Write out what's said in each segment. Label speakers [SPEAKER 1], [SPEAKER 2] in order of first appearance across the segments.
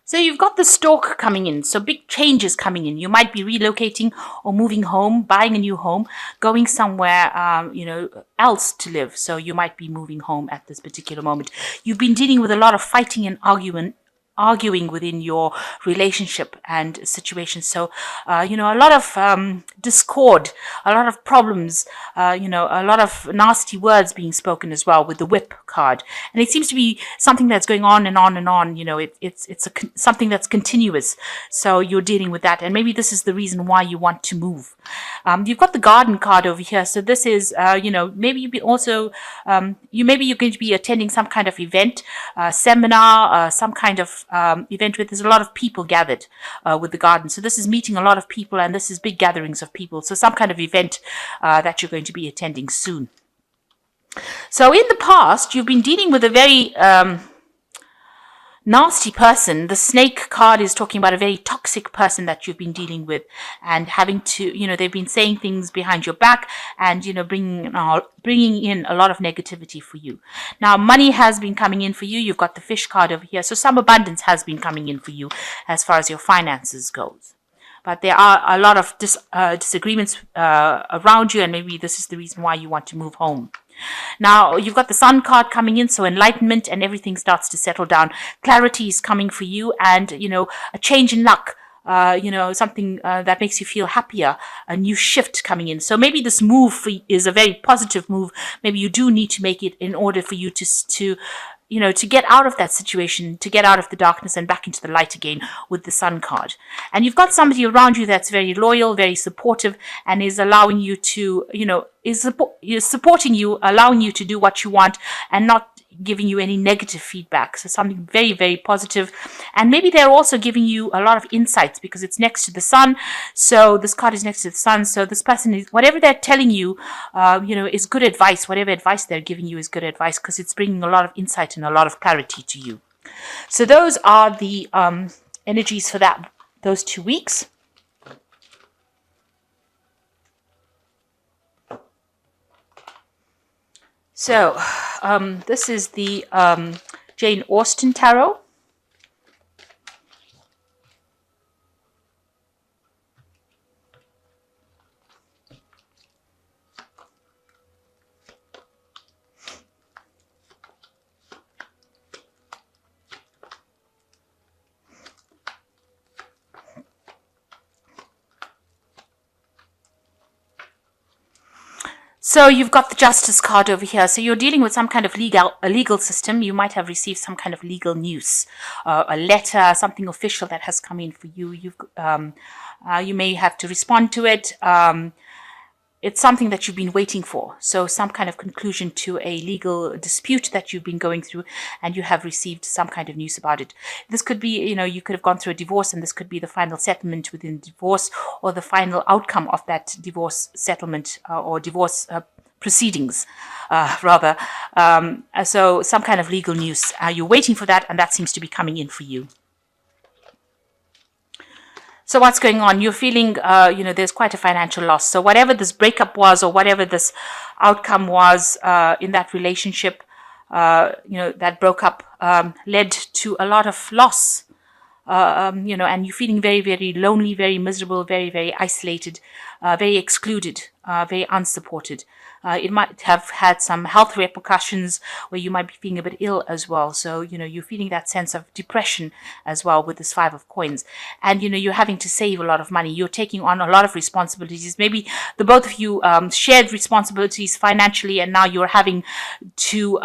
[SPEAKER 1] So you've got the stork coming in, so big changes coming in. You might be relocating or moving home, buying a new home, going somewhere, else to live. So you might be moving home at this particular moment. You've been dealing with a lot of fighting and arguing within your relationship and situation. So, a lot of discord, a lot of problems, a lot of nasty words being spoken as well with the whip card. And it seems to be something that's going on and on and on. Something that's continuous. So you're dealing with that. And maybe this is the reason why you want to move. You've got the garden card over here. So this is, maybe maybe you're going to be attending some kind of event, seminar, some kind of event where there's a lot of people gathered with the garden. So this is meeting a lot of people, and this is big gatherings of people. So some kind of event that you're going to be attending soon. So in the past, you've been dealing with a very nasty person. The snake card is talking about a very toxic person that you've been dealing with, and having to, they've been saying things behind your back, and bringing in a lot of negativity for you. Now, money has been coming in for you. You've got the fish card over here, so some abundance has been coming in for you as far as your finances goes. But there are a lot of disagreements around you, and maybe this is the reason why you want to move home. Now, you've got the sun card coming in, so enlightenment, and everything starts to settle down. Clarity is coming for you, and, a change in luck. Something that makes you feel happier, a new shift coming in. So maybe this move is a very positive move. Maybe you do need to make it in order for you to get out of that situation, to get out of the darkness and back into the light again with the sun card. And you've got somebody around you that's very loyal, very supportive, and is allowing you to, is supporting you, allowing you to do what you want, and not giving you any negative feedback. So something very, very positive. And maybe they're also giving you a lot of insights because it's next to the sun. So this card is next to the sun. So this person is, whatever they're telling you, is good advice. Whatever advice they're giving you is good advice because it's bringing a lot of insight and a lot of clarity to you. So those are the energies for those 2 weeks. So, this is the Jane Austen Tarot. So you've got the Justice card over here. So you're dealing with some kind of legal system. You might have received some kind of legal news, a letter, something official that has come in for you. You may have to respond to it. It's something that you've been waiting for. So some kind of conclusion to a legal dispute that you've been going through, and you have received some kind of news about it. This could be, you could have gone through a divorce, and this could be the final settlement within the divorce, or the final outcome of that divorce settlement or divorce proceedings, rather. So some kind of legal news. You're waiting for that, and that seems to be coming in for you. So what's going on? You're feeling, there's quite a financial loss. So whatever this breakup was, or whatever this outcome was in that relationship, that broke up, led to a lot of loss. And you're feeling very, very lonely, very miserable, very, very isolated, very excluded, very unsupported. It might have had some health repercussions where you might be feeling a bit ill as well. So, you're feeling that sense of depression as well with this 5 of coins. And, you're having to save a lot of money. You're taking on a lot of responsibilities. Maybe the both of you shared responsibilities financially, and now you're having to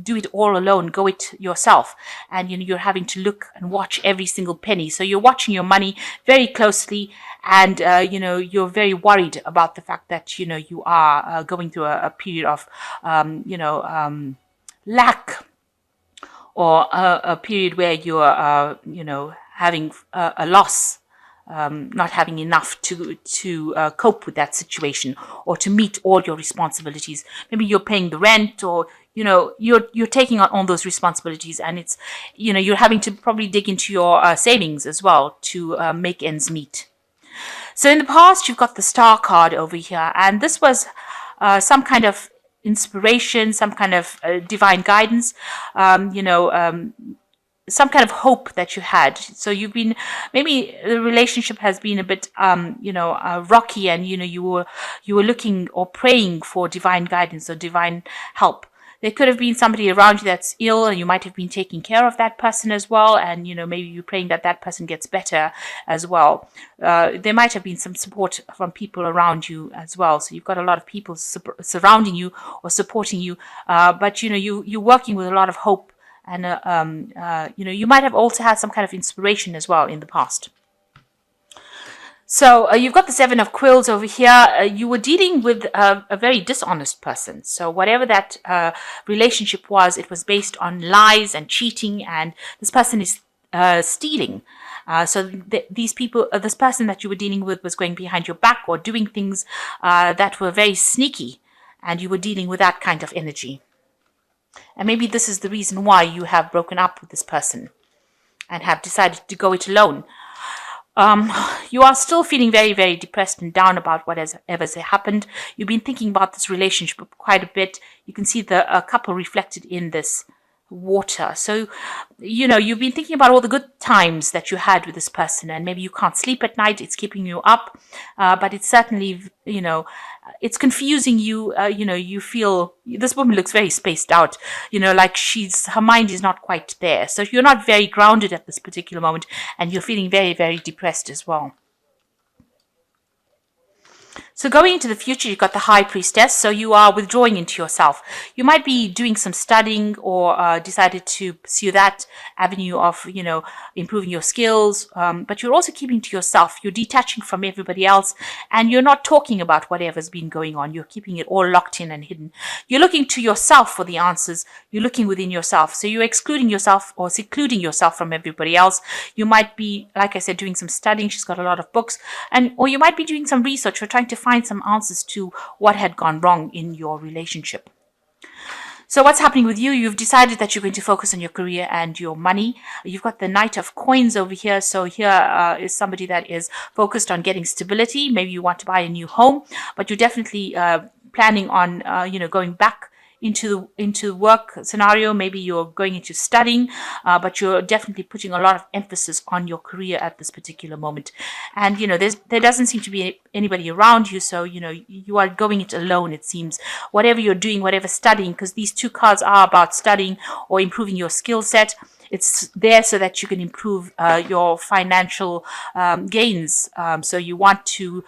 [SPEAKER 1] do it all alone, go it yourself. And, you're having to look and watch every single penny. So you're watching your money very closely, and, you're very worried about the fact that, you are going through a period of, lack, or a period where you're, having a loss, not having enough to cope with that situation, or to meet all your responsibilities. Maybe you're paying the rent, or you're taking on all those responsibilities, and it's, you're having to probably dig into your savings as well to make ends meet. So in the past, you've got the Star card over here, and this was some kind of inspiration, some kind of divine guidance. some kind of hope that you had. So you've been, maybe the relationship has been a bit, rocky, and you were looking or praying for divine guidance or divine help. There could have been somebody around you that's ill, and you might have been taking care of that person as well. And maybe you're praying that that person gets better as well. There might have been some support from people around you as well. So you've got a lot of people surrounding you or supporting you. But you're working with a lot of hope, and you might have also had some kind of inspiration as well in the past. So you've got the Seven of Quills over here. You were dealing with a very dishonest person. So whatever that relationship was, it was based on lies and cheating, and this person is stealing. These people, this person that you were dealing with was going behind your back or doing things that were very sneaky, and you were dealing with that kind of energy. And maybe this is the reason why you have broken up with this person and have decided to go it alone. You are still feeling very, very depressed and down about whatever has happened. You've been thinking about this relationship quite a bit. You can see the couple reflected in this water. So, you've been thinking about all the good times that you had with this person, and maybe you can't sleep at night. It's keeping you up, but it's certainly, it's confusing you. You feel this woman looks very spaced out, like her mind is not quite there. So you're not very grounded at this particular moment, and you're feeling very, very depressed as well. So going into the future, you've got the High Priestess. So you are withdrawing into yourself. You might be doing some studying, or decided to pursue that avenue of, improving your skills. But you're also keeping to yourself. You're detaching from everybody else, and you're not talking about whatever's been going on. You're keeping it all locked in and hidden. You're looking to yourself for the answers. You're looking within yourself. So you're excluding yourself or secluding yourself from everybody else. You might be, like I said, doing some studying. She's got a lot of books, or you might be doing some research or trying to find some answers to what had gone wrong in your relationship. So what's happening with you? You've decided that you're going to focus on your career and your money. You've got the Knight of Coins over here. So here is somebody that is focused on getting stability. Maybe you want to buy a new home, but you're definitely planning on, going back into work scenario. Maybe you're going into studying, but you're definitely putting a lot of emphasis on your career at this particular moment. And there doesn't seem to be anybody around you, so you are going it alone, it seems. Whatever you're doing, whatever studying, because these two cards are about studying or improving your skill set. It's there so that you can improve your financial gains. So you want to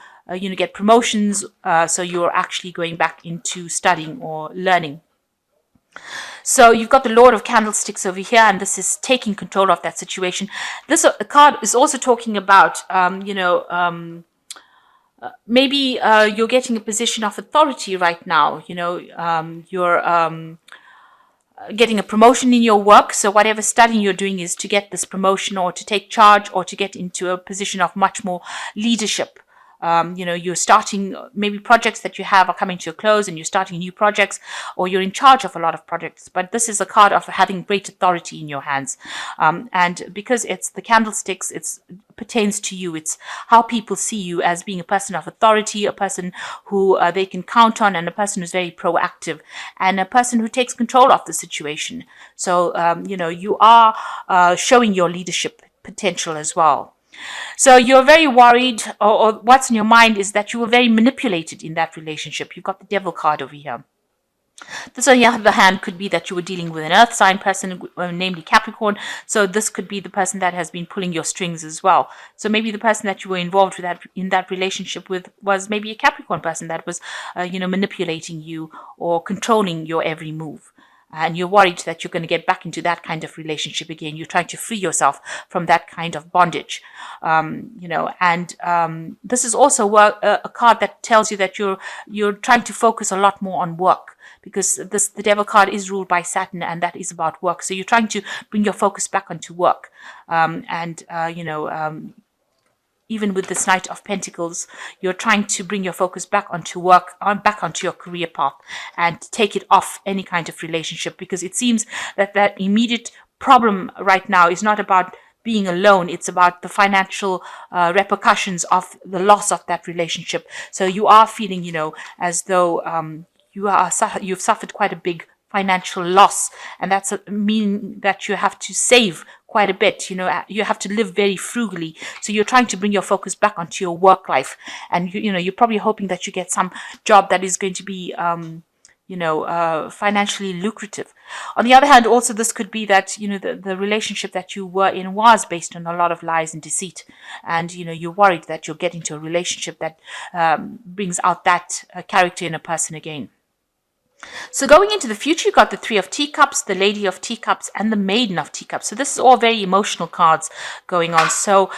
[SPEAKER 1] get promotions, so you're actually going back into studying or learning. So you've got the Lord of Candlesticks over here, and this is taking control of that situation. This card is also talking about, maybe you're getting a position of authority right now. You're getting a promotion in your work. So whatever studying you're doing is to get this promotion, or to take charge, or to get into a position of much more leadership. You're starting, maybe projects that you have are coming to a close, and you're starting new projects, or you're in charge of a lot of projects. But this is a card of having great authority in your hands. And because it's the candlesticks, it pertains to you. It's how people see you, as being a person of authority, a person who they can count on, and a person who's very proactive, and a person who takes control of the situation. So, you are showing your leadership potential as well. So you're very worried, or what's in your mind is that you were very manipulated in that relationship. You've got the Devil card over here. This, on the other hand, could be that you were dealing with an earth sign person, namely Capricorn. So this could be the person that has been pulling your strings as well. So maybe the person that you were involved with in that relationship with was maybe a Capricorn person that was, manipulating you or controlling your every move. And you're worried that you're going to get back into that kind of relationship again. You're trying to free yourself from that kind of bondage, this is also a card that tells you that you're trying to focus a lot more on work, because the Devil card is ruled by Saturn, and that is about work. So you're trying to bring your focus back onto work, even with this Knight of Pentacles, you're trying to bring your focus back onto work, back onto your career path, and take it off any kind of relationship, because it seems that immediate problem right now is not about being alone. It's about the financial repercussions of the loss of that relationship. So you are feeling, as though you've suffered quite a big financial loss, and that's meaning that you have to save quite a bit. You have to live very frugally. So you're trying to bring your focus back onto your work life, and you're probably hoping that you get some job that is going to be financially lucrative. On the other hand, also this could be that the relationship that you were in was based on a lot of lies and deceit, and you're worried that you'll get into a relationship that brings out that character in a person again. So going into the future, you've got the Three of Teacups, the Lady of Teacups, and the Maiden of Teacups. So this is all very emotional cards going on. So,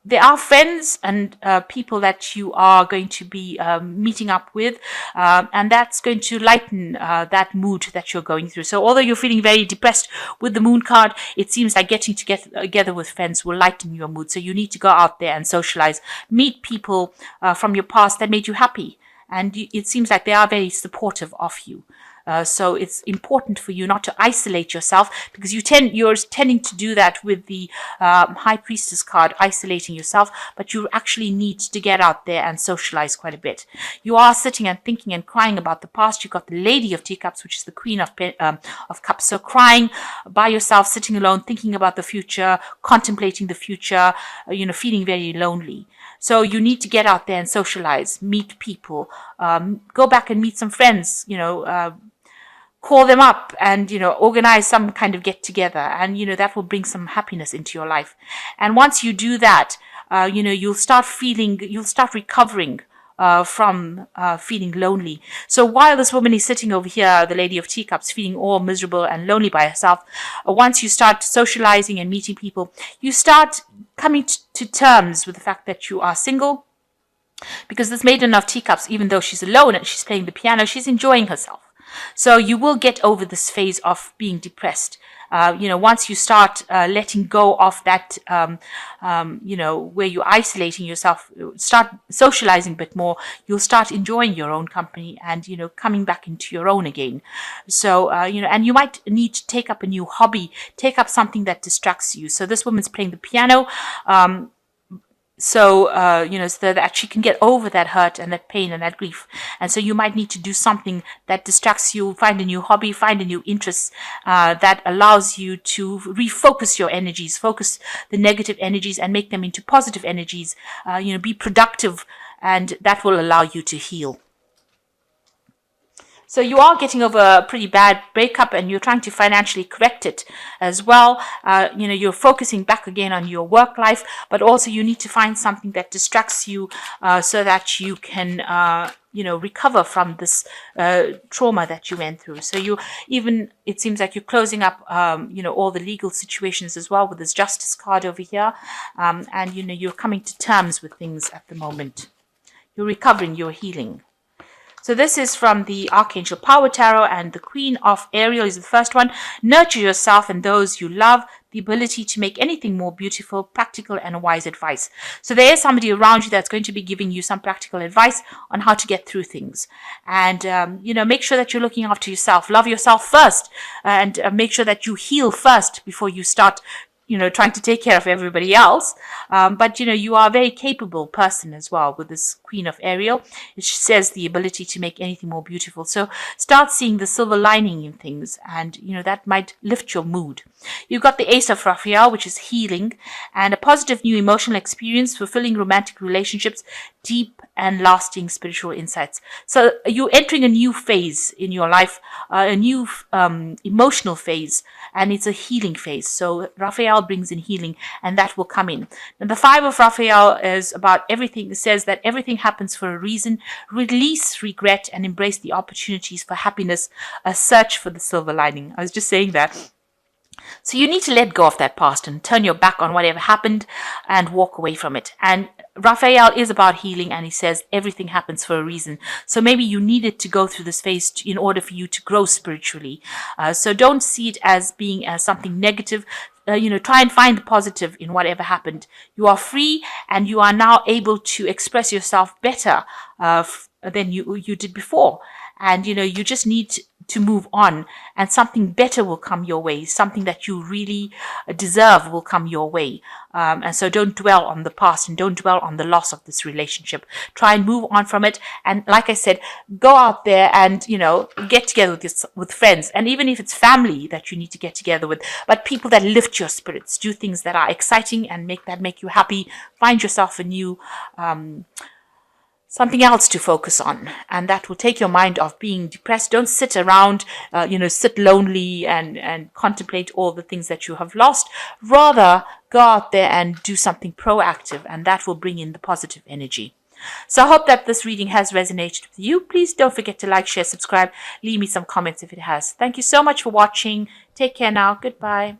[SPEAKER 1] there are friends and people that you are going to be meeting up with, and that's going to lighten that mood that you're going through. So although you're feeling very depressed with the Moon card, it seems like getting together with friends will lighten your mood. So you need to go out there and socialize, meet people from your past that made you happy. And it seems like they are very supportive of you. So it's important for you not to isolate yourself, because you're tending to do that with the High Priestess card, isolating yourself, but you actually need to get out there and socialize quite a bit. You are sitting and thinking and crying about the past. You've got the Lady of Teacups, which is the Queen of Cups. So crying by yourself, sitting alone, thinking about the future, contemplating the future, feeling very lonely. So you need to get out there and socialize, meet people, go back and meet some friends, call them up and, organize some kind of get together. And, that will bring some happiness into your life. And once you do that, you'll start recovering from feeling lonely. So while this woman is sitting over here, the Lady of Teacups, feeling all miserable and lonely by herself, once you start socializing and meeting people, you start coming to terms with the fact that you are single, because this Maiden of Teacups, even though she's alone and she's playing the piano, she's enjoying herself. So you will get over this phase of being depressed. Once you start letting go of that, where you're isolating yourself, start socializing a bit more, you'll start enjoying your own company and, coming back into your own again. So, and you might need to take up a new hobby, take up something that distracts you. So this woman's playing the piano. So that she can get over that hurt and that pain and that grief. And so you might need to do something that distracts you, find a new hobby, find a new interest that allows you to refocus your energies, focus the negative energies and make them into positive energies, be productive, and that will allow you to heal. So you are getting over a pretty bad breakup and you're trying to financially correct it as well. You're focusing back again on your work life, but also you need to find something that distracts you so that you can, recover from this trauma that you went through. So it seems like you're closing up, all the legal situations as well with this Justice card over here. And, you're coming to terms with things at the moment. You're recovering, you're healing. So this is from the Archangel Power Tarot, and the Queen of Aries is the first one. Nurture yourself and those you love, the ability to make anything more beautiful, practical, and wise advice. So there is somebody around you that's going to be giving you some practical advice on how to get through things. And, make sure that you're looking after yourself. Love yourself first, and make sure that you heal first before you start trying to take care of everybody else. But, you are a very capable person as well with this Queen of Ariel. It says the ability to make anything more beautiful. So start seeing the silver lining in things, and, that might lift your mood. You've got the Ace of Raphael, which is healing and a positive new emotional experience, fulfilling romantic relationships, deep and lasting spiritual insights. So you're entering a new phase in your life, a new emotional phase, and it's a healing phase. So Raphael brings in healing, and that will come in. And the Five of Raphael is about everything. It says that everything happens for a reason. Release regret and embrace the opportunities for happiness. A search for the silver lining. I was just saying that. So you need to let go of that past and turn your back on whatever happened and walk away from it. And Raphael is about healing, and he says everything happens for a reason. So maybe you needed to go through this phase in order for you to grow spiritually. So don't see it as being something negative. Try and find the positive in whatever happened. You are free, and you are now able to express yourself better than you did before. And, you just need to move on, and something better will come your way. Something that you really deserve will come your way. And so don't dwell on the past and don't dwell on the loss of this relationship. Try and move on from it. And like I said, go out there and, get together with friends. And even if it's family that you need to get together with, but people that lift your spirits, do things that are exciting and make you happy. Find yourself a new, something else to focus on, and that will take your mind off being depressed. Don't sit around, sit lonely and contemplate all the things that you have lost. Rather, go out there and do something proactive, and that will bring in the positive energy. So I hope that this reading has resonated with you. Please don't forget to like, share, subscribe, leave me some comments if it has. Thank you so much for watching. Take care now. Goodbye.